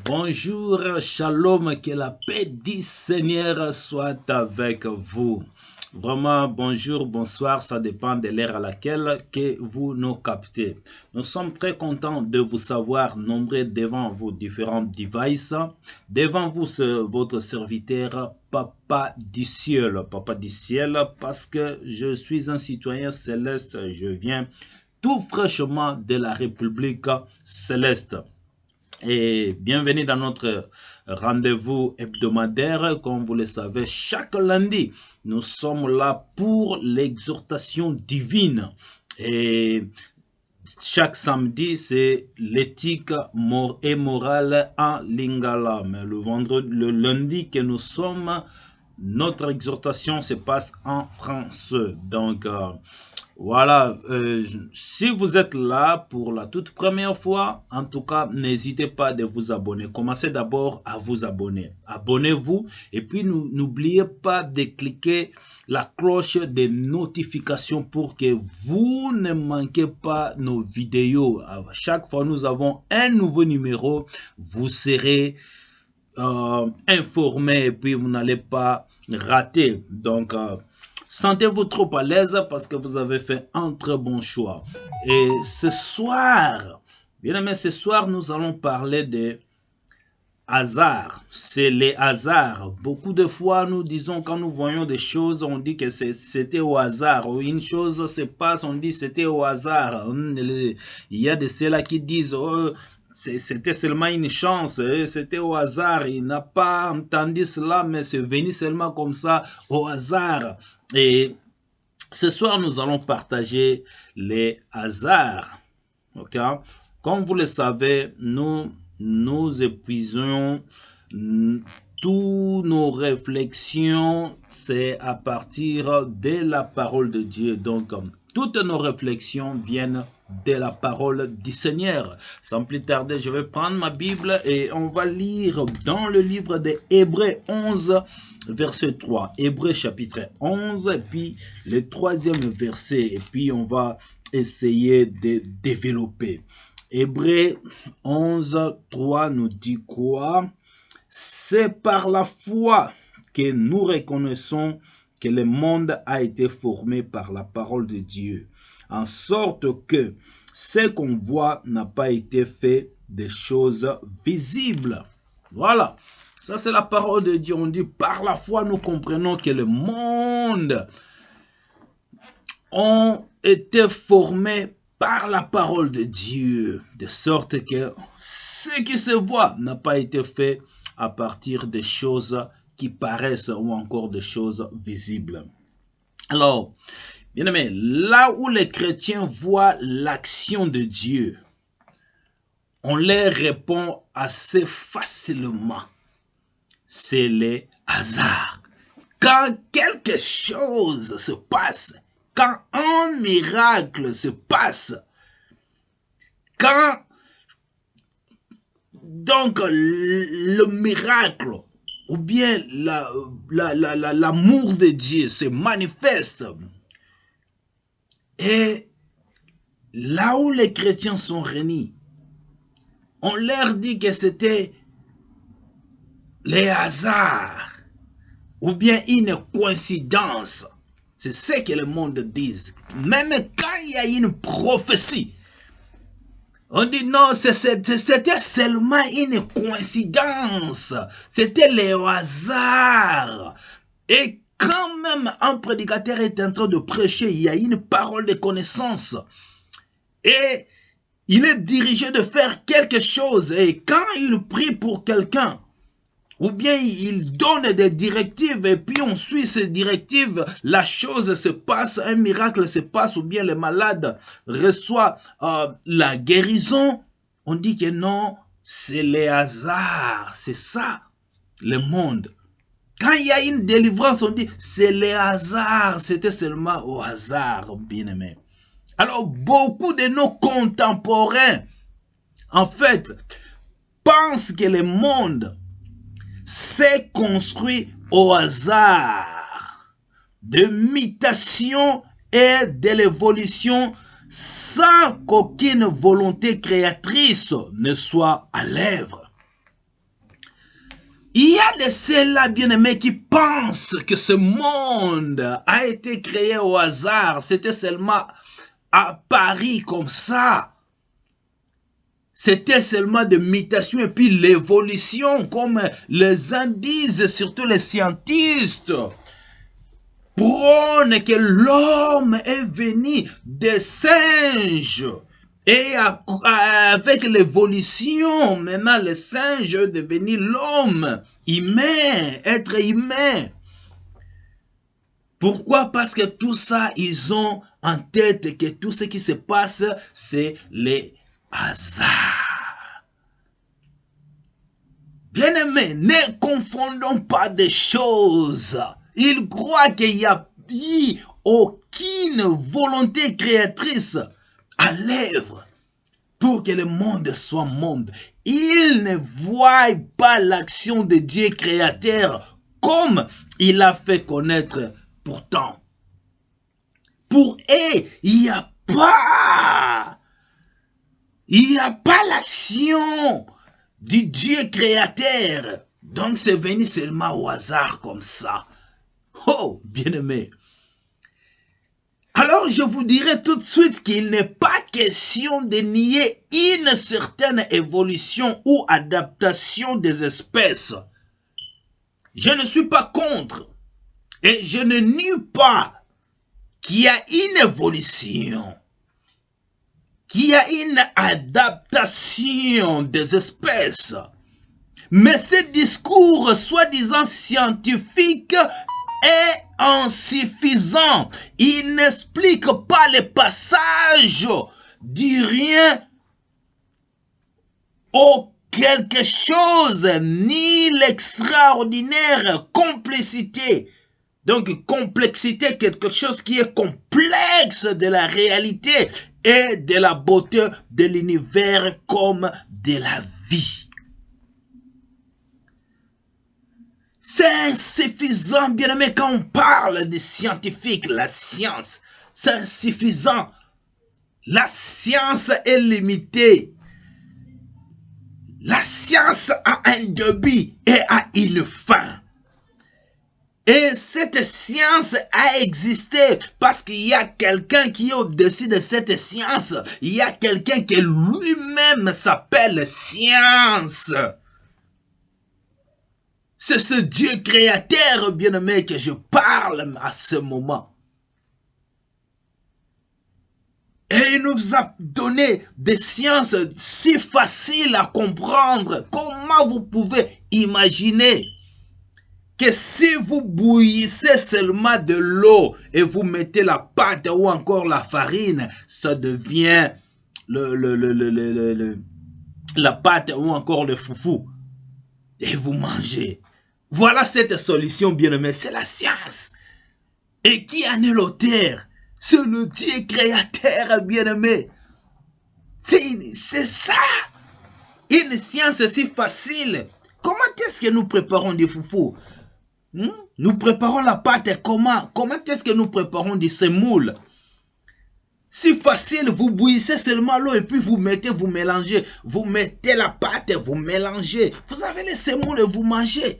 Bonjour, shalom, que la paix du Seigneur soit avec vous. Vraiment, bonjour, bonsoir, ça dépend de l'heure à laquelle que vous nous captez. Nous sommes très contents de vous savoir nombreux devant vos différents devices. Devant vous, votre serviteur, Papa du ciel, parce que je suis un citoyen céleste, je viens tout fraîchement de la République céleste. Et bienvenue dans notre rendez-vous hebdomadaire. Comme vous le savez, chaque lundi, nous sommes là pour l'exhortation divine. Et chaque samedi, c'est l'éthique et morale en lingala. Mais le lundi que nous sommes, notre exhortation se passe en français. Donc, voilà, si vous êtes là pour la toute première fois, en tout cas, n'hésitez pas de vous abonner. Commencez d'abord à vous abonner. Abonnez-vous et puis n'oubliez pas de cliquer la cloche des notifications pour que vous ne manquez pas nos vidéos. À chaque fois nous avons un nouveau numéro, vous serez informé et puis vous n'allez pas rater. Donc, sentez-vous trop à l'aise parce que vous avez fait un très bon choix. Et ce soir, bien aimé, ce soir, nous allons parler de hasard. C'est les hasards. Beaucoup de fois, nous disons, quand nous voyons des choses, on dit que c'était au hasard. Ou une chose se passe, on dit c'était au hasard. Il y a de ceux-là qui disent, oh, c'était seulement une chance, c'était au hasard. Il n'a pas entendu cela, mais c'est venu seulement comme ça, au hasard. Et ce soir, nous allons partager les hasards. Ok? Comme vous le savez, nous épuisons toutes nos réflexions, c'est à partir de la parole de Dieu. Donc, toutes nos réflexions viennent de la parole du Seigneur. Sans plus tarder, je vais prendre ma Bible et on va lire dans le livre des Hébreux 11, verset 3. Hébreux chapitre 11, et puis le troisième verset, et puis on va essayer de développer. Hébreux 11, 3 nous dit quoi? C'est par la foi que nous reconnaissons que le monde a été formé par la parole de Dieu, en sorte que ce qu'on voit n'a pas été fait des choses visibles. Voilà, ça c'est la parole de Dieu. On dit par la foi nous comprenons que le monde a été formé par la parole de Dieu, de sorte que ce qui se voit n'a pas été fait à partir des choses qui paraissent ou encore des choses visibles. Alors, bien aimé, là où les chrétiens voient l'action de Dieu, on leur répond assez facilement. C'est les hasards. Quand quelque chose se passe, quand un miracle se passe, quand donc le miracle ou bien l'amour de Dieu se manifeste, et là où les chrétiens sont réunis, on leur dit que c'était les hasards ou bien une coïncidence. C'est ce que le monde dit. Même quand il y a une prophétie, on dit non, c'était seulement une coïncidence. C'était le hasard. Et quand même un prédicateur est en train de prêcher, il y a une parole de connaissance. Et il est dirigé de faire quelque chose. Et quand il prie pour quelqu'un, ou bien il donne des directives et puis on suit ces directives, la chose se passe, un miracle se passe, ou bien le malade reçoit la guérison, on dit que non, c'est les hasards, c'est ça, le monde. Quand il y a une délivrance, on dit c'est les hasards, c'était seulement au hasard, bien aimé. Alors beaucoup de nos contemporains, en fait, pensent que le monde s'est construit au hasard, de mutation et de l'évolution sans qu'aucune volonté créatrice ne soit à l'œuvre. Il y a de ceux-là, bien-aimés, qui pensent que ce monde a été créé au hasard. C'était seulement à Paris comme ça. C'était seulement de mutation et puis l'évolution, comme les uns disent, surtout les scientifiques, prônent que l'homme est venu des singes. Et avec l'évolution, maintenant le singe est devenu l'homme, humain, être humain. Pourquoi? Parce que tout ça, ils ont en tête que tout ce qui se passe, c'est les hasards. Bien-aimés, ne confondons pas des choses. Ils croient qu'il n'y a aucune volonté créatrice à l'œuvre pour que le monde soit monde. Ils ne voient pas l'action de Dieu créateur comme il a fait connaître pourtant. Pour eux, il n'y a pas l'action du Dieu créateur. Donc c'est venu seulement au hasard comme ça. Oh, bien-aimé. Alors je vous dirai tout de suite qu'il n'est pas question de nier une certaine évolution ou adaptation des espèces. Je ne suis pas contre et je ne nie pas qu'il y a une évolution, qu'il y a une adaptation des espèces. Mais ce discours soi-disant scientifique est insuffisant. Il n'explique pas les passages du rien au quelque chose, ni l'extraordinaire complexité. Donc, complexité, quelque chose qui est complexe de la réalité et de la beauté de l'univers comme de la vie. C'est insuffisant, bien aimé, quand on parle de scientifique, la science. C'est insuffisant. La science est limitée. La science a un début et a une fin. Et cette science a existé parce qu'il y a quelqu'un qui est au-dessus de cette science. Il y a quelqu'un qui lui-même s'appelle science. C'est ce Dieu créateur, bien-aimé, que je parle à ce moment. Et il nous a donné des sciences si faciles à comprendre. Comment vous pouvez imaginer que si vous bouillissez seulement de l'eau et vous mettez la pâte ou encore la farine, ça devient la pâte ou encore le foufou. Et vous mangez. Voilà cette solution, bien-aimé, c'est la science. Et qui en est l'auteur? C'est le Dieu créateur, bien-aimé. C'est ça. Une science si facile. Comment est-ce que nous préparons des foufous? Nous préparons la pâte comment? Comment est-ce que nous préparons des semoules? Si facile, vous bouillissez seulement l'eau et puis vous mélangez. Vous mettez la pâte, vous mélangez. Vous avez les semoules et vous mangez.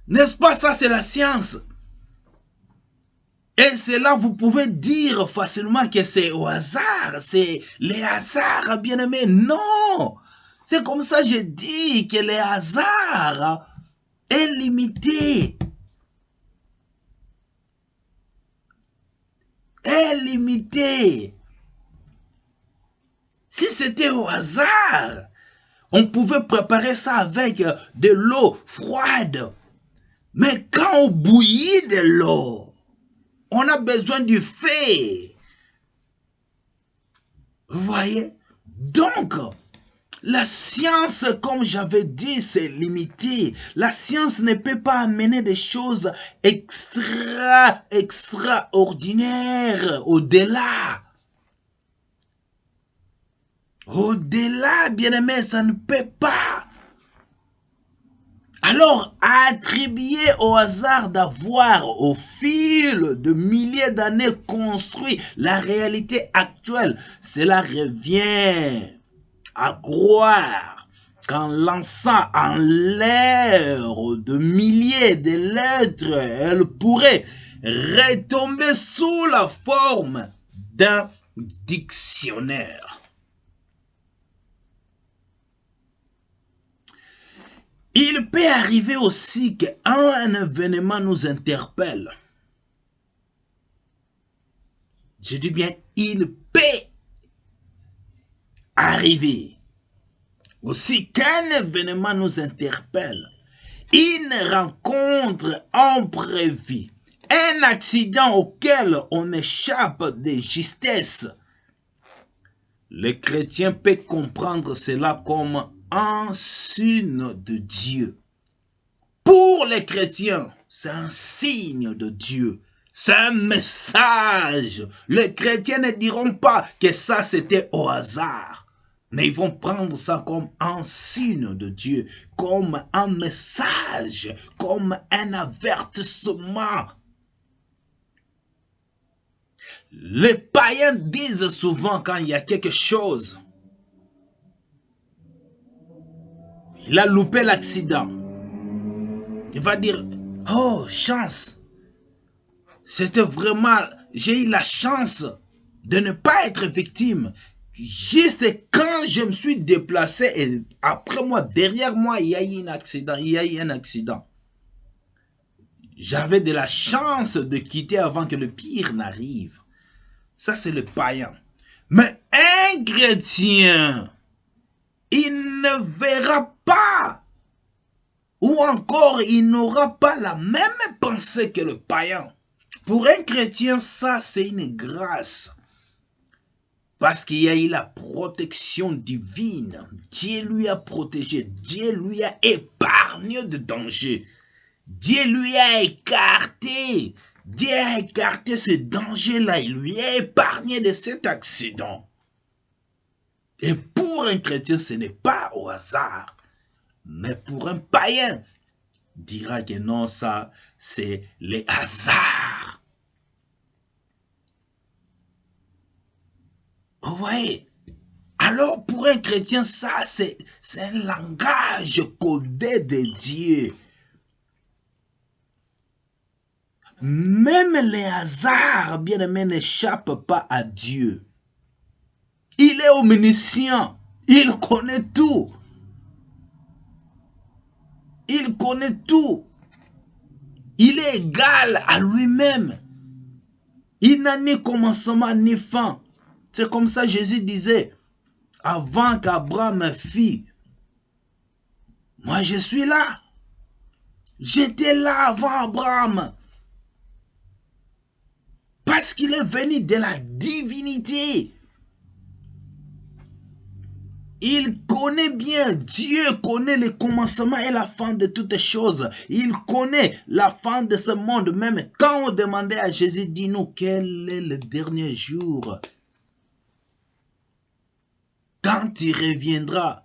N'est-ce pas, ça c'est la science? Et c'est là vous pouvez dire facilement que c'est au hasard. C'est les hasards, bien-aimés. Non! C'est comme ça que je dis que les hasards est limité. Est limité. Si c'était au hasard, on pouvait préparer ça avec de l'eau froide. Mais quand on bouillit de l'eau, on a besoin du feu. Vous voyez? Donc, la science, comme j'avais dit, c'est limité. La science ne peut pas amener des choses extraordinaires, au-delà. Au-delà, bien-aimé, ça ne peut pas. Alors, attribuer au hasard d'avoir, au fil de milliers d'années, construit la réalité actuelle, cela revient à croire qu'en lançant en l'air de milliers de lettres, elle pourrait retomber sous la forme d'un dictionnaire. Il peut arriver aussi qu'un événement nous interpelle. Je dis bien, il peut arriver aussi qu'un événement nous interpelle. Une rencontre imprévue, un accident auquel on échappe de justesse. Le chrétien peut comprendre cela comme un signe de Dieu. Pour les chrétiens, c'est un signe de Dieu. C'est un message. Les chrétiens ne diront pas que ça c'était au hasard. Mais ils vont prendre ça comme un signe de Dieu, comme un message, comme un avertissement. Les païens disent souvent quand il y a quelque chose, il a loupé l'accident. Il va dire, oh, chance. C'était vraiment, j'ai eu la chance de ne pas être victime. Juste quand je me suis déplacé et après moi, derrière moi, il y a eu un accident. J'avais de la chance de quitter avant que le pire n'arrive. Ça, c'est le païen. Mais un chrétien, il ne verra pas, ou encore il n'aura pas la même pensée que le païen. Pour un chrétien, ça, c'est une grâce. Parce qu'il y a eu la protection divine. Dieu lui a protégé. Dieu lui a épargné de danger. Dieu lui a écarté. Dieu a écarté ce danger-là. Il lui a épargné de cet accident. Et pour un chrétien, ce n'est pas au hasard. Mais pour un païen, il dira que non, ça, c'est le hasard. Vous voyez? Alors, pour un chrétien, ça, c'est un langage codé de Dieu. Même les hasards, bien aimé, n'échappent pas à Dieu. Il est omniscient. Il connaît tout. Il connaît tout. Il est égal à lui-même. Il n'a ni commencement ni fin. C'est comme ça Jésus disait, avant qu'Abraham fît, moi je suis là. J'étais là avant Abraham. Parce qu'il est venu de la divinité. Il connaît bien, Dieu connaît le commencement et la fin de toutes choses. Il connaît la fin de ce monde. Même quand on demandait à Jésus, dis-nous quel est le dernier jour. Quand il reviendra.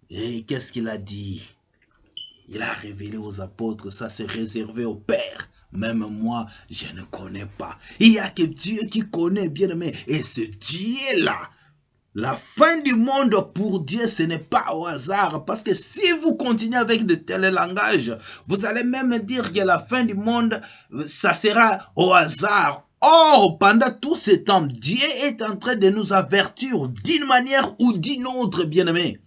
Et qu'est-ce qu'il a dit? Il a révélé aux apôtres, ça c'est réservé au Père. Même moi, je ne connais pas. Il n'y a que Dieu qui connaît, bien aimé. Et ce Dieu-là, la fin du monde pour Dieu, ce n'est pas au hasard. Parce que si vous continuez avec de tels langages, vous allez même dire que la fin du monde, ça sera au hasard. Or, pendant tout ce temps, Dieu est en train de nous avertir d'une manière ou d'une autre, bien-aimés.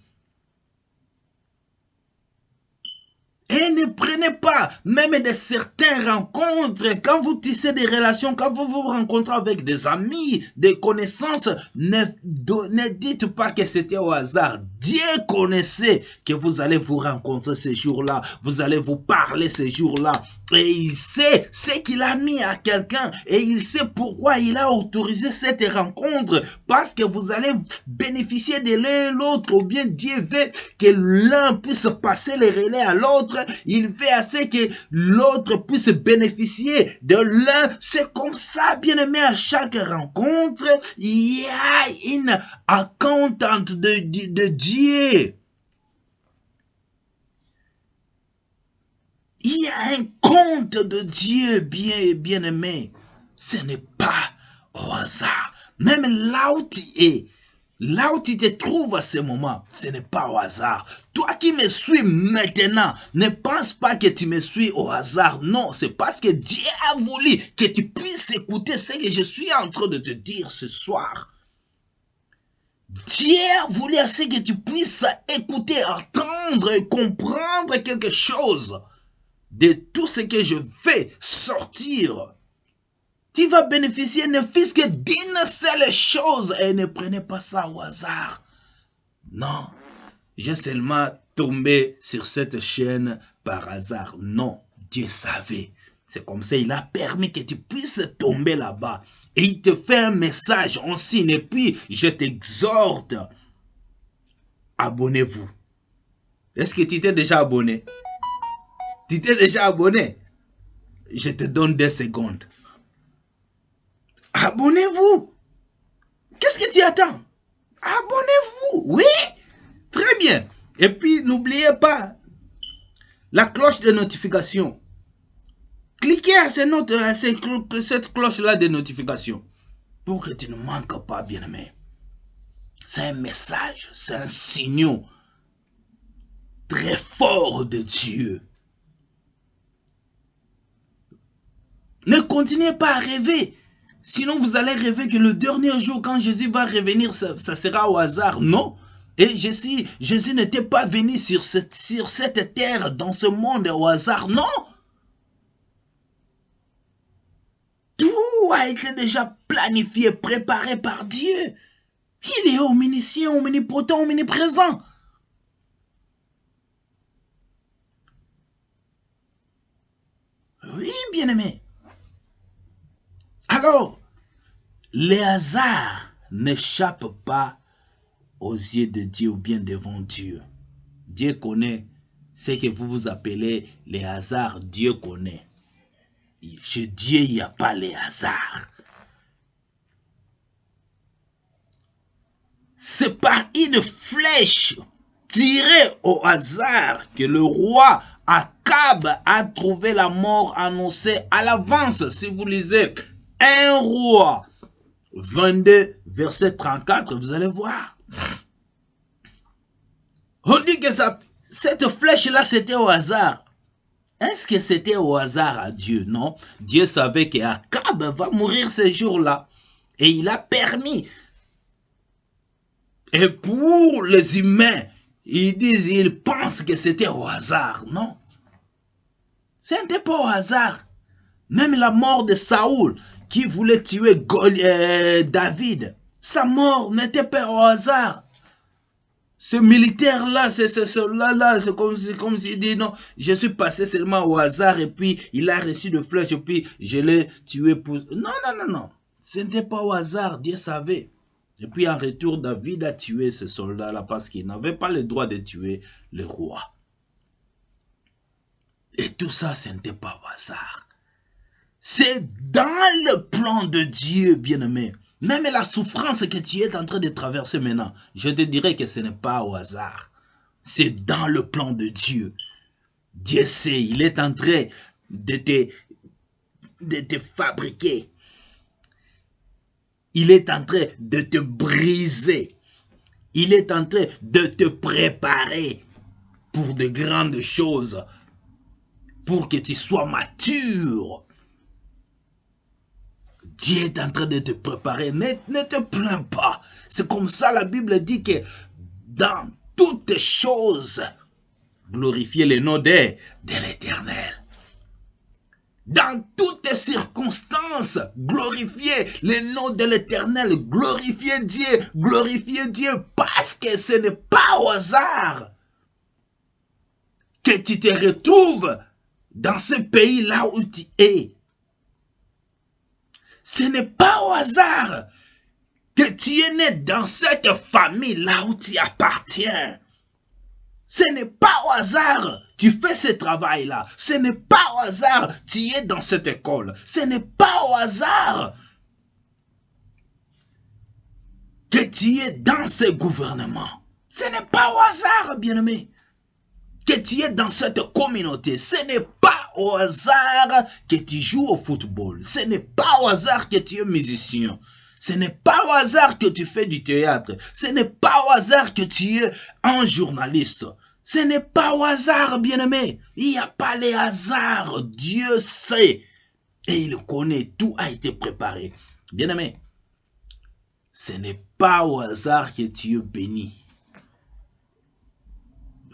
Et ne prenez pas même de certaines rencontres, quand vous tissez des relations, quand vous vous rencontrez avec des amis, des connaissances, ne dites pas que c'était au hasard. Dieu connaissait que vous allez vous rencontrer ces jours-là, vous allez vous parler ces jours-là. Et il sait ce qu'il a mis à quelqu'un et il sait pourquoi il a autorisé cette rencontre. Parce que vous allez bénéficier de l'un et l'autre ou bien Dieu veut que l'un puisse passer les relais à l'autre. Il veut assez que l'autre puisse bénéficier de l'un. C'est comme ça, bien aimé, à chaque rencontre, il y a une accountant de Dieu. Il y a un compte de Dieu bien aimé. Ce n'est pas au hasard. Même là où tu es, Là où tu te trouves à ce moment, ce n'est pas au hasard. Toi qui me suis maintenant, ne pense pas que tu me suis au hasard. Non, c'est parce que Dieu a voulu que tu puisses écouter ce que je suis en train de te dire ce soir. Dieu a voulu à ce que tu puisses écouter, entendre et comprendre quelque chose de tout ce que je vais sortir. Tu vas bénéficier ne fût-ce que d'une seule chose et ne prenez pas ça au hasard. Non, j'ai seulement tombé sur cette chaîne par hasard. Non, Dieu savait. C'est comme ça, il a permis que tu puisses tomber là-bas. Et il te fait un message en signe. Et puis, je t'exhorte, abonnez-vous. Est-ce que tu t'es déjà abonné? Tu t'es déjà abonné? Je te donne 2 secondes. Abonnez-vous. Qu'est-ce que tu attends? Abonnez-vous. Oui, très bien. Et puis, n'oubliez pas la cloche de notification. Cliquez à cette cloche-là de notification pour que tu ne manques pas, bien-aimé. C'est un message, c'est un signal très fort de Dieu. Ne continuez pas à rêver. Sinon, vous allez rêver que le dernier jour, quand Jésus va revenir, ça sera au hasard. Non. Et Jésus n'était pas venu sur cette terre, dans ce monde, au hasard. Non. Tout a été déjà planifié, préparé par Dieu. Il est omniscient, omnipotent, omniprésent. Oui, bien-aimé. Alors, les hasards n'échappent pas aux yeux de Dieu ou bien devant Dieu. Dieu connaît ce que vous vous appelez les hasards. Dieu connaît. Chez Dieu, il n'y a pas les hasards. C'est par une flèche tirée au hasard que le roi Akab a trouvé la mort annoncée à l'avance. Si vous lisez 1 Roi 22, verset 34, vous allez voir. On dit que cette flèche-là, c'était au hasard. Est-ce que c'était au hasard à Dieu? Non. Dieu savait qu'Akab va mourir ce jour-là. Et il a permis. Et pour les humains, ils pensent que c'était au hasard. Non. Ce n'était pas au hasard. Même la mort de Saoul, qui voulait tuer David, sa mort n'était pas au hasard. Ce militaire-là, ce soldat-là, c'est comme s'il dit non, je suis passé seulement au hasard et puis il a reçu de flèches et puis je l'ai tué pour... Non, non, non, non. Ce n'était pas au hasard, Dieu savait. Et puis en retour, David a tué ce soldat-là parce qu'il n'avait pas le droit de tuer le roi. Et tout ça, ce n'était pas au hasard. C'est dans le plan de Dieu, bien-aimé. Même la souffrance que tu es en train de traverser maintenant, je te dirais que ce n'est pas au hasard. C'est dans le plan de Dieu. Dieu sait, il est en train de te fabriquer. Il est en train de te briser. Il est en train de te préparer pour de grandes choses. Pour que tu sois mature. Dieu est en train de te préparer. Ne te plains pas. C'est comme ça la Bible dit que dans toutes choses, glorifiez le nom de l'Éternel. Dans toutes circonstances, glorifiez le nom de l'Éternel. Glorifiez Dieu parce que ce n'est pas au hasard que tu te retrouves dans ce pays-là où tu es. Ce n'est pas au hasard que tu es né dans cette famille-là où tu appartiens. Ce n'est pas au hasard que tu fais ce travail-là. Ce n'est pas au hasard que tu es dans cette école. Ce n'est pas au hasard que tu es dans ce gouvernement. Ce n'est pas au hasard, bien-aimé, que tu es dans cette communauté. Ce n'est pas au hasard que tu joues au football. Ce n'est pas au hasard que tu es musicien. Ce n'est pas au hasard que tu fais du théâtre. Ce n'est pas au hasard que tu es un journaliste. Ce n'est pas au hasard, bien-aimé. Il n'y a pas les hasards. Dieu sait. Et il connaît. Tout a été préparé. Bien-aimé, ce n'est pas au hasard que tu es béni.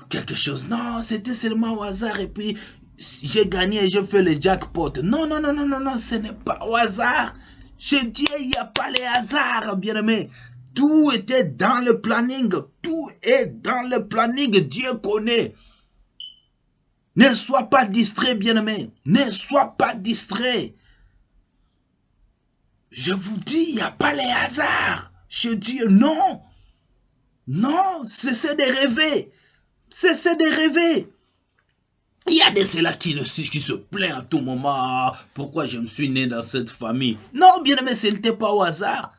Quelque chose. Non, c'était seulement au hasard et puis j'ai gagné et je fais le jackpot. Non, non, non, non, non, non, ce n'est pas au hasard. Chez Dieu, il n'y a pas les hasards, bien-aimé. Tout était dans le planning. Tout est dans le planning. Dieu connaît. Ne sois pas distrait, bien-aimé. Ne sois pas distrait. Je vous dis, il n'y a pas les hasards. Chez Dieu, non. Non, cessez de rêver. Cessez de rêver. Il y a de ceux-là qui se plaignent à tout moment. Pourquoi je me suis né dans cette famille? Non, bien-aimé, ce n'était pas au hasard.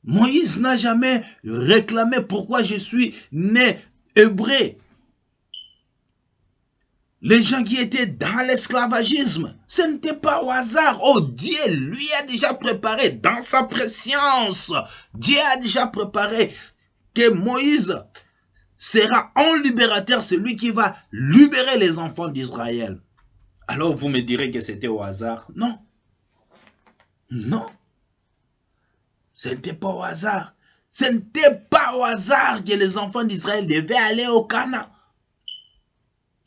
Moïse n'a jamais réclamé pourquoi je suis né hébreu. Les gens qui étaient dans l'esclavagisme, ce n'était pas au hasard. Oh, Dieu lui a déjà préparé dans sa préscience. Dieu a déjà préparé que Moïse sera un libérateur, celui qui va libérer les enfants d'Israël. Alors vous me direz que c'était au hasard? Non. Non. Ce n'était pas au hasard. Ce n'était pas au hasard que les enfants d'Israël devaient aller au Canaan.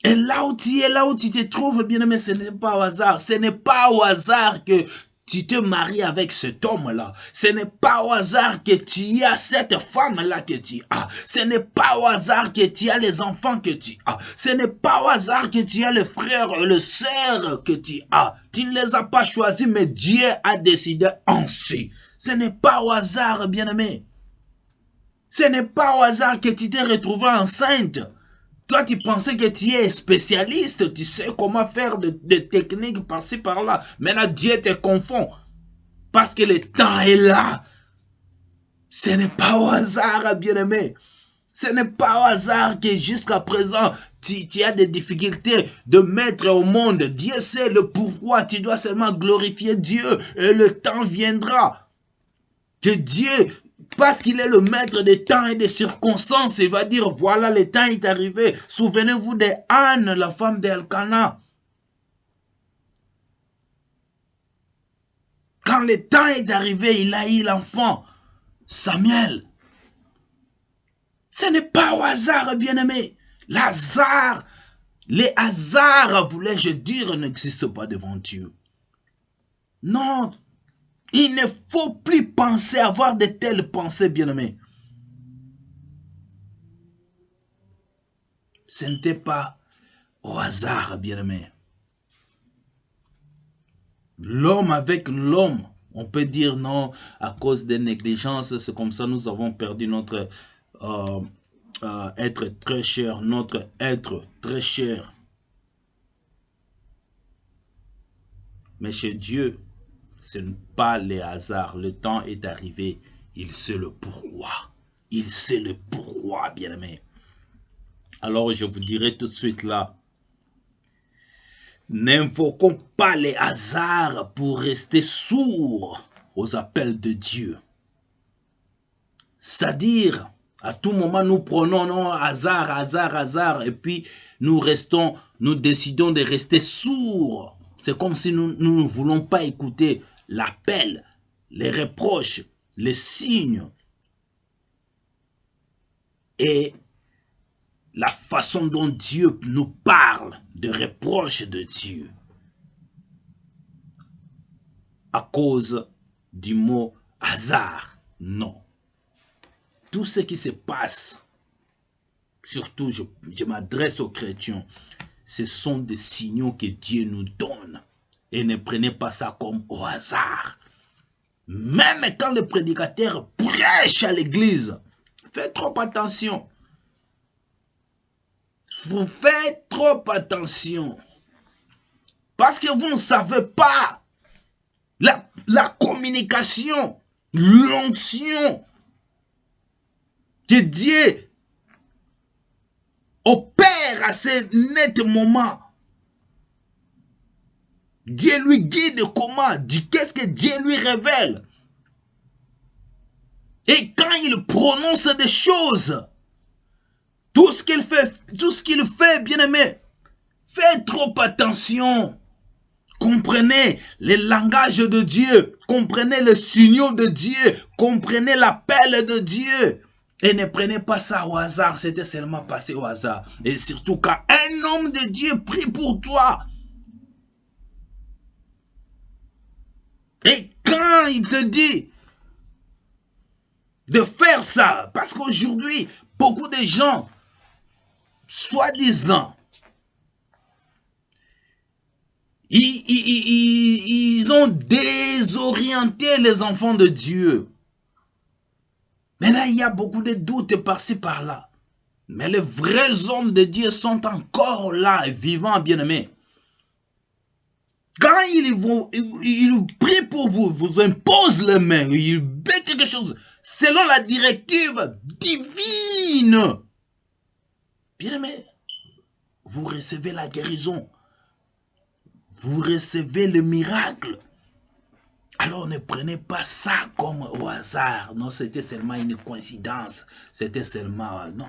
Et là où tu es, là où tu te trouves, bien-aimé, ce n'est pas au hasard. Ce n'est pas au hasard que tu te maries avec cet homme-là. Ce n'est pas au hasard que tu as cette femme-là que tu as. Ce n'est pas au hasard que tu as les enfants que tu as. Ce n'est pas au hasard que tu as le frère et le sœur que tu as. Tu ne les as pas choisis, mais Dieu a décidé ainsi. Ce n'est pas au hasard, bien-aimé. Ce n'est pas au hasard que tu t'es retrouvé enceinte. Toi, tu pensais que tu es spécialiste, tu sais comment faire des techniques par-ci, par-là. Maintenant, Dieu te confond. Parce que le temps est là. Ce n'est pas au hasard, bien-aimé. Ce n'est pas au hasard que jusqu'à présent, tu as des difficultés de mettre au monde. Dieu sait le pourquoi. Tu dois seulement glorifier Dieu et le temps viendra. Que Dieu, parce qu'il est le maître des temps et des circonstances, il va dire, voilà, le temps est arrivé. Souvenez-vous de Anne, la femme d'Elkana. Quand le temps est arrivé, il a eu l'enfant, Samuel. Ce n'est pas au hasard, bien-aimé. Les hasards, voulais-je dire, n'existent pas devant Dieu. Non, il ne faut plus penser, avoir de telles pensées, bien-aimés. Ce n'était pas au hasard, bien-aimés. L'homme avec l'homme, on peut dire non, à cause des négligences, c'est comme ça nous avons perdu notre être très cher, notre être très cher. Mais chez Dieu, ce n'est pas les hasards. Le temps est arrivé. Il sait le pourquoi. Il sait le pourquoi, bien-aimé. Alors, je vous dirai tout de suite là. N'invoquons pas les hasards pour rester sourds aux appels de Dieu. C'est-à-dire, à tout moment, nous prenons non, hasard, hasard, hasard, et puis nous décidons de rester sourds. C'est comme si nous ne voulons pas écouter l'appel, les reproches, les signes et la façon dont Dieu nous parle de reproches de Dieu à cause du mot hasard. Non. Tout ce qui se passe, surtout je m'adresse aux chrétiens, ce sont des signaux que Dieu nous donne. Et ne prenez pas ça comme au hasard. Même quand le prédicateur prêche à l'église, faites trop attention. Vous faites trop attention. Parce que vous ne savez pas la communication, l'onction que Dieu opère à ce net moment. Dieu lui guide comment? Qu'est-ce que Dieu lui révèle? Et quand il prononce des choses, tout ce qu'il fait, bien-aimé, faites trop attention. Comprenez les langages de Dieu, comprenez les signaux de Dieu, comprenez l'appel de Dieu. Et ne prenez pas ça au hasard, c'était seulement passé au hasard. Et surtout quand un homme de Dieu prie pour toi. Et quand il te dit de faire ça, parce qu'aujourd'hui, beaucoup de gens, soi-disant, ils ont désorienté les enfants de Dieu. Mais là, il y a beaucoup de doutes par-ci, par-là. Mais les vrais hommes de Dieu sont encore là, vivants, bien-aimés. Quand ils prient pour vous, vous imposent les mains, ils mettent quelque chose selon la directive divine. Bien-aimés, vous recevez la guérison. Vous recevez le miracle. Alors ne prenez pas ça comme au hasard. Non, c'était seulement une coïncidence. C'était seulement... non.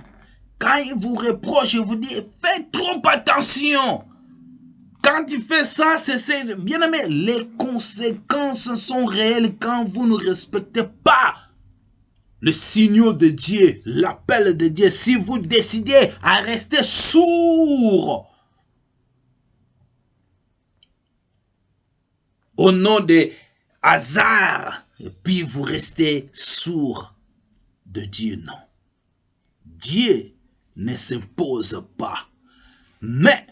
Quand il vous reproche, il vous dit, faites trop attention. Quand tu fais ça, c'est bien aimé. Les conséquences sont réelles quand vous ne respectez pas le signal de Dieu, l'appel de Dieu. Si vous décidez à rester sourd au nom de hasard, et puis vous restez sourd de Dieu, non. Dieu ne s'impose pas, mais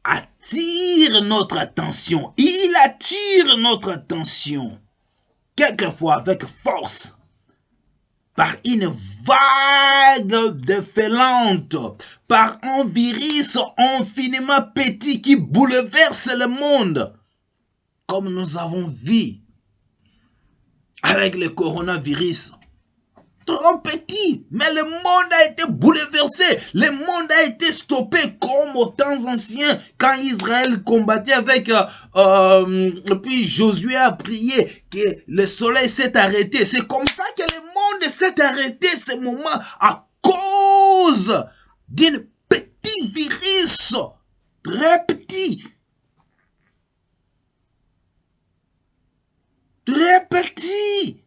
attire notre attention. Il attire notre attention, quelquefois avec force, par une vague déferlante, par un virus infiniment petit qui bouleverse le monde, comme nous avons vu avec le coronavirus. Trop petit, mais le monde a été bouleversé, le monde a été stoppé comme aux temps anciens quand Israël combattait avec puis Josué a prié que le soleil s'est arrêté. C'est comme ça que le monde s'est arrêté ce moment à cause d'un petit virus, très petit. Très petit.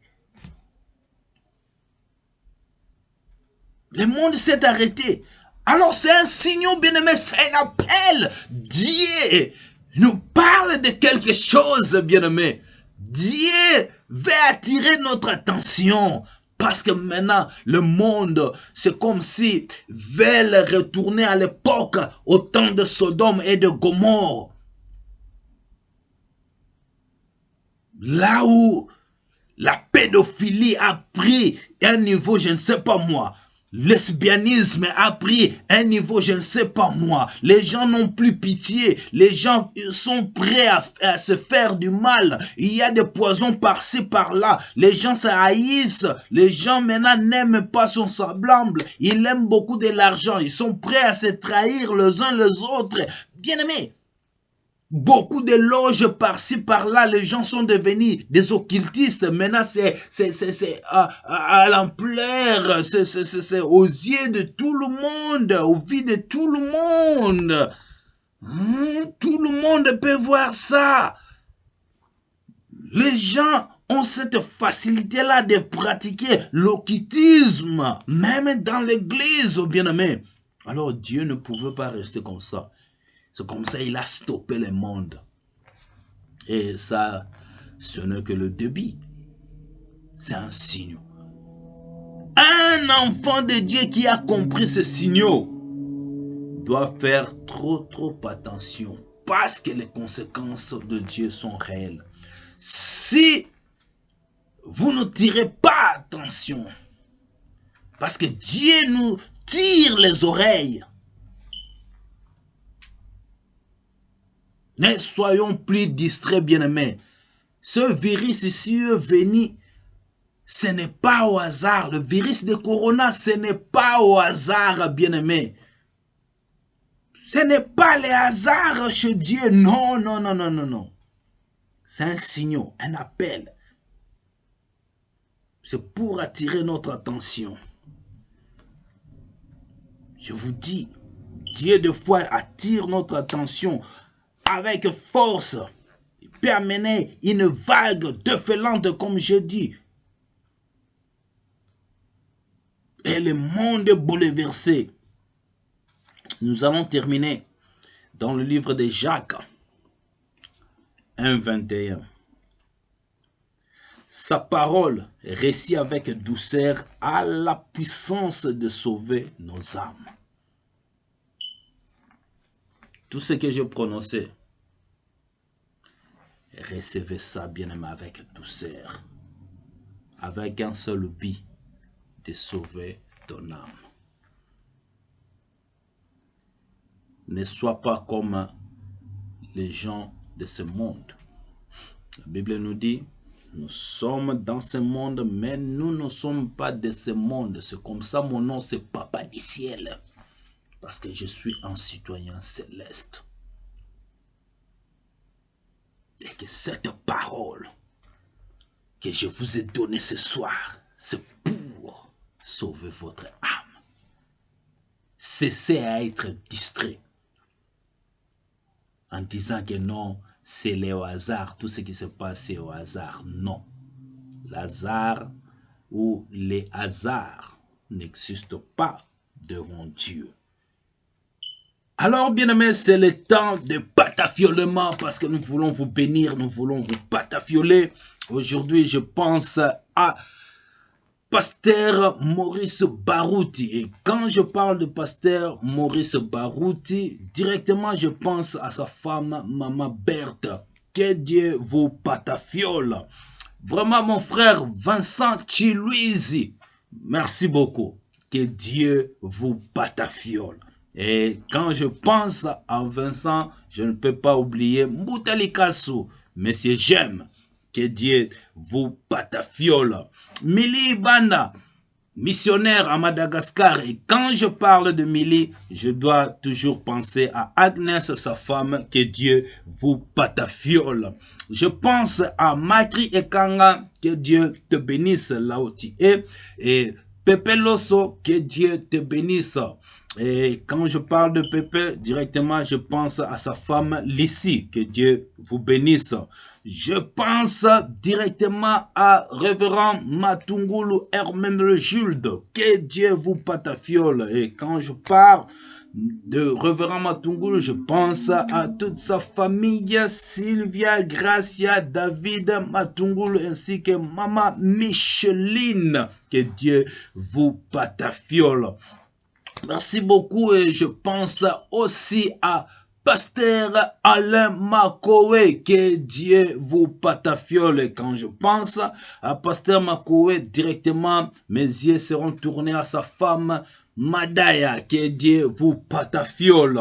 Le monde s'est arrêté. Alors c'est un signal, bien-aimé, c'est un appel. Dieu nous parle de quelque chose, bien-aimé. Dieu veut attirer notre attention. Parce que maintenant, le monde, c'est comme si veulent retourner à l'époque, au temps de Sodome et de Gomorrhe. Là où la pédophilie a pris un niveau, je ne sais pas moi. Lesbianisme a pris un niveau, je ne sais pas moi. Les gens n'ont plus pitié. Les gens sont prêts à se faire du mal. Il y a des poisons par-ci, par-là. Les gens se haïssent. Les gens maintenant n'aiment pas son semblable. Ils aiment beaucoup de l'argent. Ils sont prêts à se trahir les uns les autres. Bien-aimés, beaucoup de loges par-ci, par-là, les gens sont devenus des occultistes. Maintenant, c'est à l'ampleur, c'est aux yeux de tout le monde, aux vies de tout le monde. Tout le monde peut voir ça. Les gens ont cette facilité-là de pratiquer l'occultisme, même dans l'église, bien-aimé. Alors, Dieu ne pouvait pas rester comme ça. C'est comme ça qu'il a stoppé le monde. Et ça, ce n'est que le début. C'est un signe. Un enfant de Dieu qui a compris ce signal doit faire trop attention. Parce que les conséquences de Dieu sont réelles. Si vous ne tirez pas attention, parce que Dieu nous tire les oreilles, ne soyons plus distraits, bien-aimés. Ce virus ici est venu, ce n'est pas au hasard. Le virus de Corona, ce n'est pas au hasard, bien-aimés. Ce n'est pas le hasard chez Dieu. Non, non, non, non, non, non. C'est un signal, un appel. C'est pour attirer notre attention. Je vous dis, Dieu des fois attire notre attention avec force. Il peut amener une vague déferlante, comme je dis. Et le monde est bouleversé. Nous allons terminer dans le livre de Jacques 1:21. Sa parole récit avec douceur a la puissance de sauver nos âmes. Tout ce que j'ai prononcé, recevez ça, bien-aimé, avec douceur, avec un seul but, de sauver ton âme. Ne sois pas comme les gens de ce monde. La Bible nous dit, nous sommes dans ce monde, mais nous ne sommes pas de ce monde. C'est comme ça mon nom, c'est Papa du ciel. Parce que je suis un citoyen céleste. Et que cette parole que je vous ai donnée ce soir, c'est pour sauver votre âme. Cessez à être distrait en disant que non, c'est au hasard, tout ce qui se passe c'est au hasard. Non, l'hasard ou les hasards n'existent pas devant Dieu. Alors, bien-aimés, c'est le temps de patafiolement parce que nous voulons vous bénir, nous voulons vous patafioler. Aujourd'hui, je pense à Pasteur Maurice Barouti. Et quand je parle de Pasteur Maurice Barouti, directement je pense à sa femme, Maman Berthe. Que Dieu vous patafiole. Vraiment, mon frère Vincent Chiluizi, merci beaucoup. Que Dieu vous patafiole. Et quand je pense à Vincent, je ne peux pas oublier Moutalikasu. Monsieur, j'aime. Que Dieu vous patafiole. Mili Banda, missionnaire à Madagascar. Et quand je parle de Mili, je dois toujours penser à Agnès, sa femme. Que Dieu vous patafiole. Je pense à Makri Ekanga. Que Dieu te bénisse là où tu es. Et Pepe Loso, que Dieu te bénisse. Et quand je parle de Pepe, directement, je pense à sa femme Lissi. Que Dieu vous bénisse. Je pense directement à Révérend Matungulu Hermène Jules. Que Dieu vous patafiole. Et quand je parle de Révérend Matungulu, je pense à toute sa famille, Sylvia, Gracia, David Matungulu, ainsi que Maman Micheline. Que Dieu vous patafiole. Merci beaucoup et je pense aussi à Pasteur Alain Makowe, que Dieu vous patafiole. Et quand je pense à Pasteur Makowe, directement, mes yeux seront tournés à sa femme Madaya, que Dieu vous patafiole.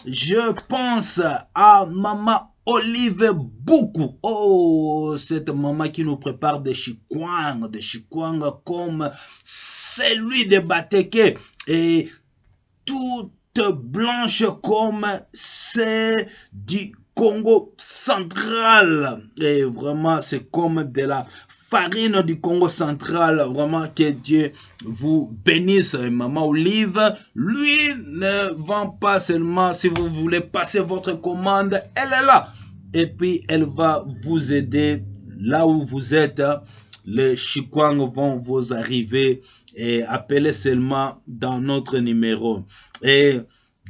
Je pense à Maman Olive beaucoup. Oh, cette maman qui nous prépare des chikwang comme celui de Bateke. Et toute blanche comme c'est du Congo central. Et vraiment, c'est comme de la farine du Congo central. Vraiment, que Dieu vous bénisse. Et Maman Olive, lui, ne vend pas seulement si vous voulez passer votre commande. Elle est là. Et puis, elle va vous aider là où vous êtes. Les chikwang vont vous arriver. Et appelez seulement dans notre numéro. Et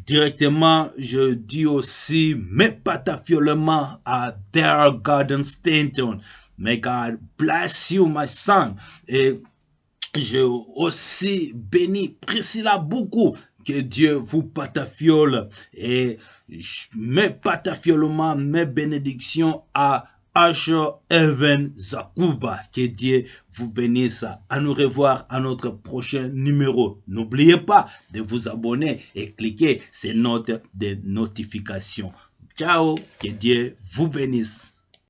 directement, je dis aussi mes patafiolements à Dare Garden Stanton. May God bless you, my son. Et je aussi bénis Priscilla beaucoup. Que Dieu vous patafiole. Et mes patafiolements, mes bénédictions à Asher Evan Zakuba. Que Dieu vous bénisse. À nous revoir à notre prochain numéro. N'oubliez pas de vous abonner et cliquer ces notes de notification. Ciao. Que Dieu vous bénisse.